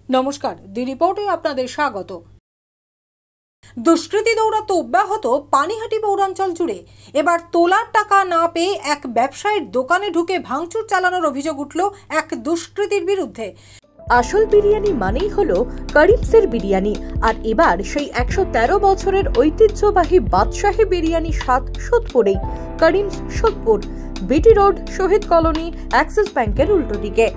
নমস্কার, দি রিপোর্টে আপনাদের স্বাগত। দুষ্কৃতী দৌরাত্ম্য অব্যাহত পানিহাটি পৌরাঞ্চল জুড়ে। এবার তোলার টাকা না পেয়ে এক ব্যবসায়ীর দোকানে ঢুকে ভাঙচুর চালানোর অভিযোগ উঠল এক দুষ্কৃতীর বিরুদ্ধে। আসল বিরিয়ানি মানেই হলো করিমসের বিরিয়ানি। আর এবার সেই 113 বছরের ঐতিহ্যবাহী বাদশাহী বিরিয়ানি স্বাদ সোদপুরেই। করিমস সোদপুর, বিটি রোড, শহীদ কলোনি, অ্যাক্সিস ব্যাংকের উল্টো দিকে।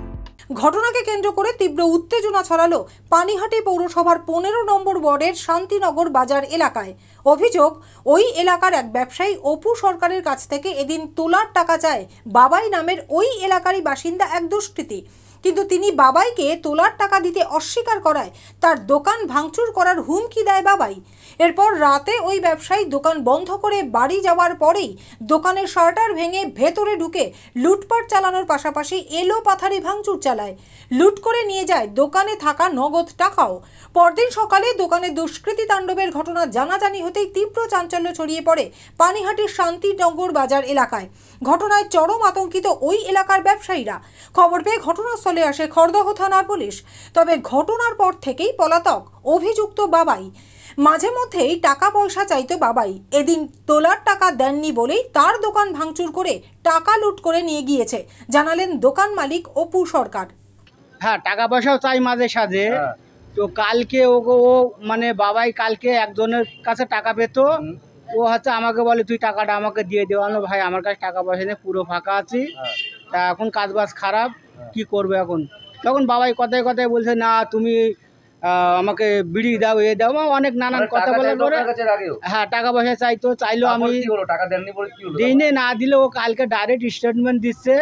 ঘটনাকে কেন্দ্র করে তীব্র উত্তেজনা ছড়ালো পানিহাটি পৌরসভার 15 নম্বর ওয়ার্ডের শান্তিনগর বাজার এলাকায়। অভিযোগ, ওই এলাকার এক ব্যবসায়ী অপু সরকারের কাছ থেকে এদিন তোলার টাকা চায় বাবাই নামের ওই এলাকারই বাসিন্দা এক দুষ্কৃতী। কিন্তু তিনি বাবাইকে তোলার টাকা দিতে অস্বীকার করায় তার দোকান ভাঙচুর করার হুমকি দেয় বাবাই। এরপর রাতে ওই ব্যবসায়ী দোকান বন্ধ করে বাড়ি যাওয়ার পরেই দোকানের শাটার ভেঙে ভেতরে ঢুকে লুটপাট চালানোর পাশাপাশি এলো পাথারি ভাঙচুর চালায়। লুট করে নিয়ে যায় দোকানে থাকা নগদ টাকাও। পরদিন সকালে দোকানে দুষ্কৃতী তাণ্ডবের ঘটনা জানাজানি হতেই তীব্র চাঞ্চল্য ছড়িয়ে পড়ে পানিহাটির শান্তিনগর বাজার এলাকায়। ঘটনায় চরম আতঙ্কিত ওই এলাকার ব্যবসায়ীরা। খবর পেয়ে ঘটনাস্থলে আসে খড়দহ থানার পুলিশ। তবে ঘটনার পর থেকেই পলাতক অভিযুক্ত বাবাই। মাঝে মধ্যেই টাকা পয়সা চাইতো বাবাই। এদিন তোলার টাকা দেননি বলেই তার দোকান ভাঙচুর করে টাকা লুট করে নিয়ে গিয়েছে, জানালেন দোকান মালিক অপু সরকার। হ্যাঁ, টাকা পয়সাও চাই মাঝে সাঝে। তো কালকে ও মানে বাবাই কালকে একজনের কাছে টাকা পেত। ও হচ্ছে আমাকে বলে, তুই টাকাটা আমাকে দিয়ে দেওয়া। ভাই, আমার কাছে টাকা পয়সা নেই, পুরো ফাঁকা আছি। তা এখন কাজ বাজ খারাপ, কি করবে এখন? তখন বাবাই কথায় কথায় বলছে, না তুমি আমাকে বিড়ি দাও, এ দাও, অনেক নানান কথা বলার পরে হ্যাঁ টাকা পয়সা চাইলো। আমি দিনে না দিলে ও কালকে ডাইরেক্ট স্টেটমেন্ট দিচ্ছে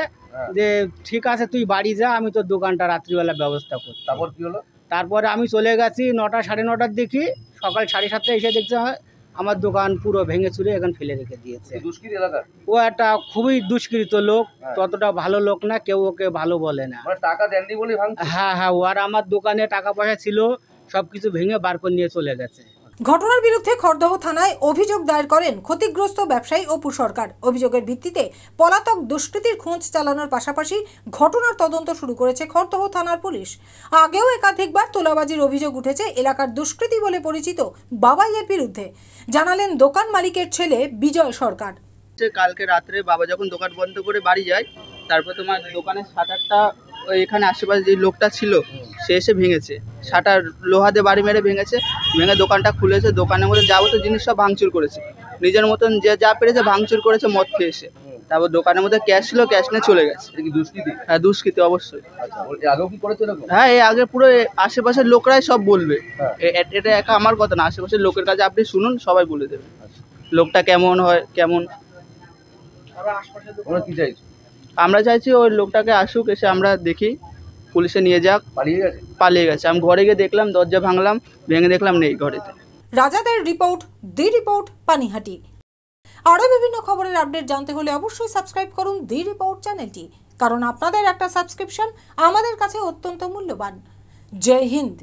যে ঠিক আছে তুই বাড়ি যা, আমি তোর দোকানটা রাত্রিবেলা ব্যবস্থা করছি। তারপর কি হলো? তারপরে আমি চলে গেছি 9টা সাড়ে 9টার দিকে। সকাল 7:30 এসে দেখছে আমার দোকান পুরো ভেঙে চুরে এখানে ফেলে রেখে দিয়েছে। ও একটা খুবই দুষ্কৃত লোক, ততটা ভালো লোক না, কেউ ওকে ভালো বলে না। টাকা দেননি বলে হ্যাঁ, ও আর আমার দোকানে টাকা পয়সা ছিল, সবকিছু ভেঙে বার করে নিয়ে চলে গেছে। ঘটনার বিরুদ্ধে খড়দহ থানায় অভিযোগ দায়ের করেন ক্ষতিগ্রস্ত ব্যবসায়ী অপু সরকার। অভিযোগের ভিত্তিতে পলাতক দুষ্কৃতীর খোঁজ চালানোর পাশাপাশি ঘটনার তদন্ত শুরু করেছে খড়দহ থানার পুলিশ। আগেও একাধিকবার তোলাবাজির অভিযোগ উঠেছে এলাকার দুষ্কৃতী বলে পরিচিত বাবাইয়ের বিরুদ্ধে, জানালেন দোকান মালিকের ছেলে বিজয় সরকার। কালকে রাত্রে বাবা যখন দোকান বন্ধ করে বাড়ি যায়, তারপর তোমার দোকানের শাটারটা ওই এখানে আশেপাশে যে লোকটা ছিল সে এসে ভেঙেছে। শাটার লোহা দিয়ে বাড়ি মেরে ভেঙে দোকানটা খুলেছে। দোকানের মধ্যে যাবতীয় জিনিস সব ভাঙচুর করেছে, নিজের মতন যে যা পেরেছে ভাঙচুর করেছে মদ খেয়ে এসে। তারপর দোকানের মধ্যে ক্যাশ ছিল, ক্যাশ নিয়ে চলে গেছে। হ্যাঁ, দুষ্কৃতি অবশ্যই। হ্যাঁ, এই আগে পুরো আশেপাশের লোকরাই সব বলবে। এটা একা আমার কথা না, আশেপাশের লোকের কাছে আপনি শুনুন, সবাই বলে দেবে লোকটা কেমন হয় কেমন। আমরা চাইছি ওই লোকটাকে আসুক, এসে আমরা দেখি, পুলিশে নিয়ে যাক। পালিয়ে গেছে। আমি ঘরে গিয়ে দেখলাম, দরজা ভাঙলাম, ভেঙে দেখলাম নেই ঘরেতে। রাজাদের রিপোর্ট, দি রিপোর্ট, পানিহাটি। আরও বিভিন্ন খবরের আপডেট জানতে হলে অবশ্যই সাবস্ক্রাইব করুন দি রিপোর্ট চ্যানেলটি, কারণ আপনাদের একটা সাবস্ক্রিপশন আমাদের কাছে অত্যন্ত মূল্যবান। জয় হিন্দ।